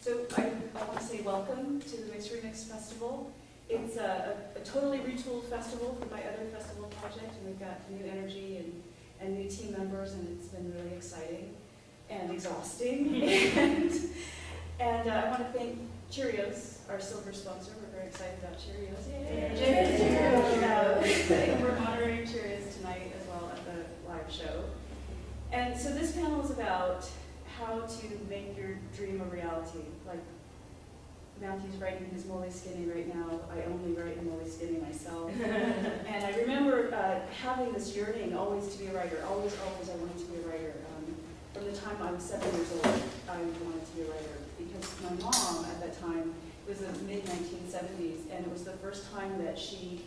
So I want to say welcome to the Remixed Festival. It's a totally retooled festival from my other festival project, and we've got new energy and new team members, and it's been really exciting and exhausting. and I want to thank Cheerios, our silver sponsor. We're very excited about Cheerios. Yay! We're moderating Cheerios tonight as well at the live show. And so this panel is about how to make your dream a reality. Like Matthew's writing his Molly Skinny right now. I only write in Molly Skinny myself. And I remember having this yearning always to be a writer. Always I wanted to be a writer. From the time I was 7 years old, I wanted to be a writer. Because my mom at that time was the mid-1970s, and it was the first time that she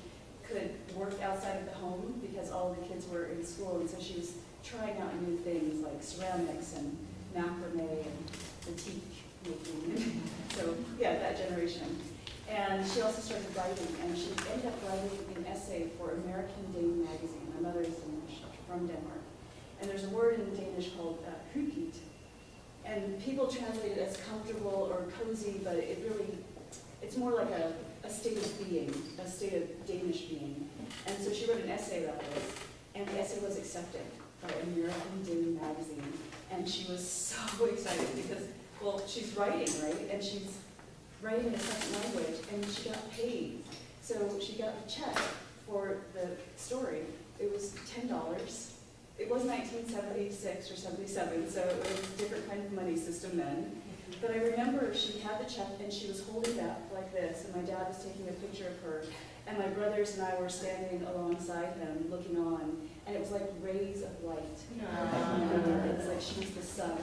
could work outside of the home because all the kids were in school, and so she was trying out new things like ceramics and macrame and batik making. So yeah, that generation. And she also started writing, and she ended up writing an essay for American Dane magazine. My mother is Danish, from Denmark. And there's a word in Danish called hyggeligt. And people translate it as comfortable or cozy, but it's more like a state of being, a state of Danish being. And so she wrote an essay about this, and the essay was accepted by American Dane magazine. And she was so excited because, well, she's writing, right? And she's writing in a second language, and she got paid. So she got a check for the story. It was $10. It was 1976 or 77, so it was a different kind of money system then. But I remember she had the check, and she was holding it up like this, and my dad was taking a picture of her, and my brothers and I were standing alongside him, looking on, and it was like rays of light. It was like she was the sun.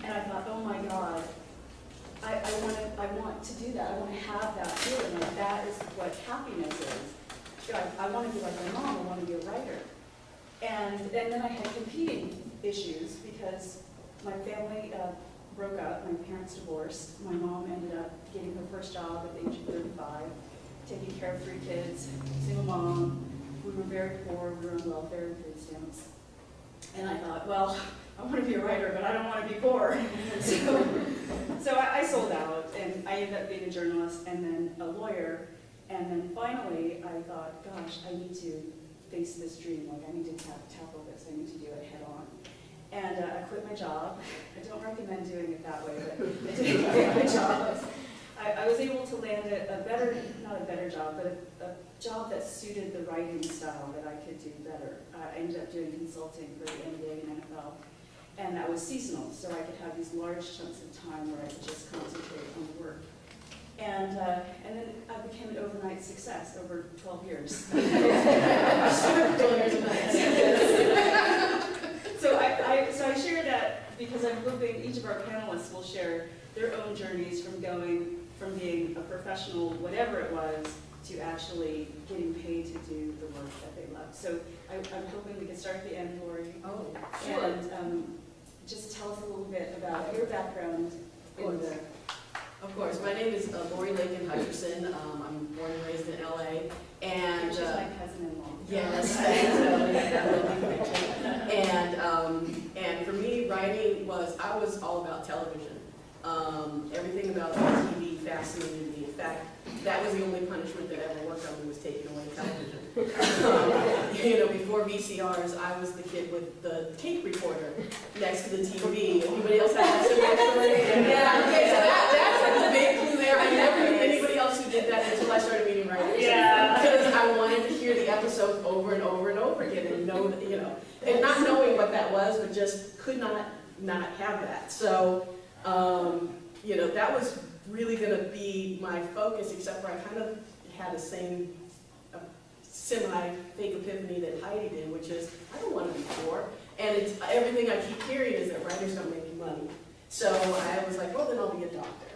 And I thought, oh my God, I want to do that. I want to have that feeling. Like that is what happiness is. God, I want to be like my mom. I want to be a writer. And then I had competing issues because my family broke up. My parents divorced. My mom ended up getting her first job at the age of 35, taking care of 3 kids, single mom. We were very poor. We were on welfare and food stamps. And I thought, well, I want to be a writer, but I don't want to be poor. so I sold out, and I ended up being a journalist and then a lawyer. And then finally, I thought, gosh, I need to face this dream. Like, I need to tackle this. I need to do it head on. And I quit my job. I don't recommend doing it that way, but I did quit my job. I was able to land not a better job, but a job that suited the writing style that I could do better. I ended up doing consulting for the NBA and NFL, and that was seasonal, so I could have these large chunks of time where I could just concentrate on the work. And then I became an overnight success over 12 years. So I share that because I'm hoping each of our panelists will share their own journeys from being a professional, whatever it was, to actually getting paid to do the work that they love. So I'm hoping we can start at the end, Lori. Oh, sure. And just tell us a little bit about your background in the... Of course. My name is Lori Lakin Hutcherson. I'm born and raised in LA. And she's my cousin-in-law. Yes, and for me, writing I was all about television. Everything about TV fascinated me. In fact, that was the only punishment that ever worked on me, was taking away television. Before VCRs, I was the kid with the tape recorder next to the TV. Anybody else have that similar story? Yeah, okay, so that's a big clue there. I never knew anybody else who did that until I started meeting writers. Yeah. Because I wanted to hear the episodes over and over and over again and know that, and not knowing what that was, but just could not have that. So, that was really going to be my focus, except for I kind of had the same semi-fake epiphany that Heidi did, which is, I don't want to be poor. And everything I keep hearing is that writers don't make money. So I was like, well, then I'll be a doctor.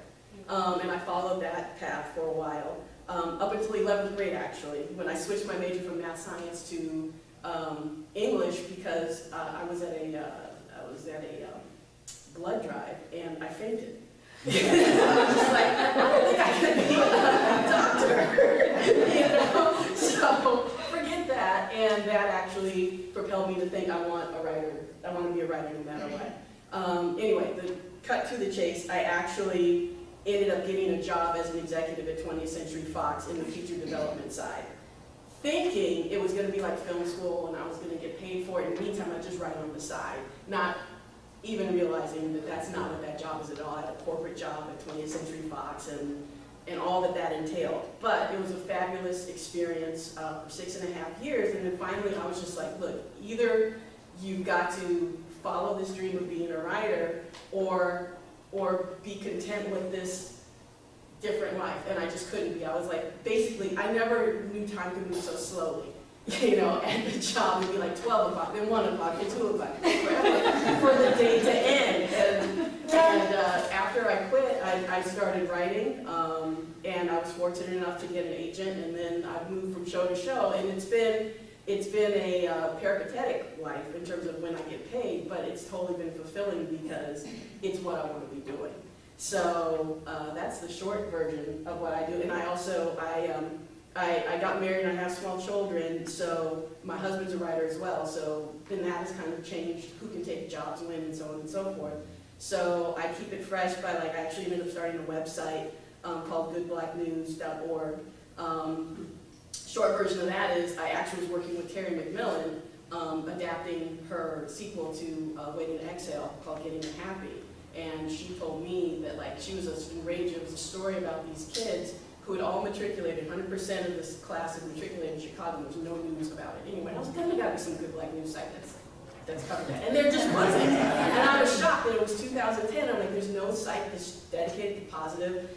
And I followed that path for a while, up until 11th grade, actually, when I switched my major from math science to English, because I was at a blood drive, and I fainted. I was just like, I don't think I can be a doctor. So forget that, and that actually propelled me to think I want to be a writer no matter what. Anyway, cut to the chase, I actually ended up getting a job as an executive at 20th Century Fox in the feature development side, thinking it was going to be like film school and I was going to get paid for it. In the meantime, I just write on the side, not even realizing that that's not what that job is at all. I had a corporate job at 20th Century Fox and all that that entailed. But it was a fabulous experience for 6.5 years. And then finally, I was just like, look, either you've got to follow this dream of being a writer or be content with this different life. And I just couldn't be. I was like, basically, I never knew time could move so slowly. You know, at the job, it'd be like 12 o'clock, then 1 o'clock, then 2 o'clock, for the day to end. And after I quit, I started writing, and I was fortunate enough to get an agent, and then I've moved from show to show, and it's been a peripatetic life in terms of when I get paid, but it's totally been fulfilling because it's what I want to be doing. So that's the short version of what I do, and I got married and I have small children, so my husband's a writer as well, so then that has kind of changed who can take jobs when and so on and so forth. So I keep it fresh by, like, I actually ended up starting a website called goodblacknews.org. Short version of that is I actually was working with Terry McMillan, adapting her sequel to Waiting to Exhale called Getting Happy. And she told me that, like, she was enraged. It was a story about these kids who had all matriculated, 100% of this class had matriculated in Chicago. There was no news about it. Anyway, I was like, there got to be some good black news site that's covered that. And there just wasn't. And I was shocked that it was 2010. I'm like, there's no site that's dedicated to positive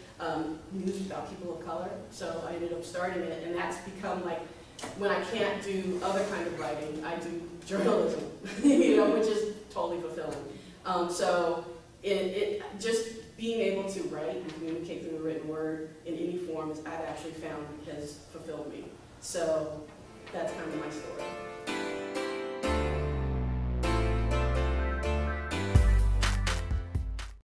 news about people of color. So I ended up starting it, and that's become, like, when I can't do other kind of writing, I do journalism, you know, which is totally fulfilling. So it just being able to write and communicate through the written word in any form, as I've actually found, has fulfilled me. So that's kind of my story.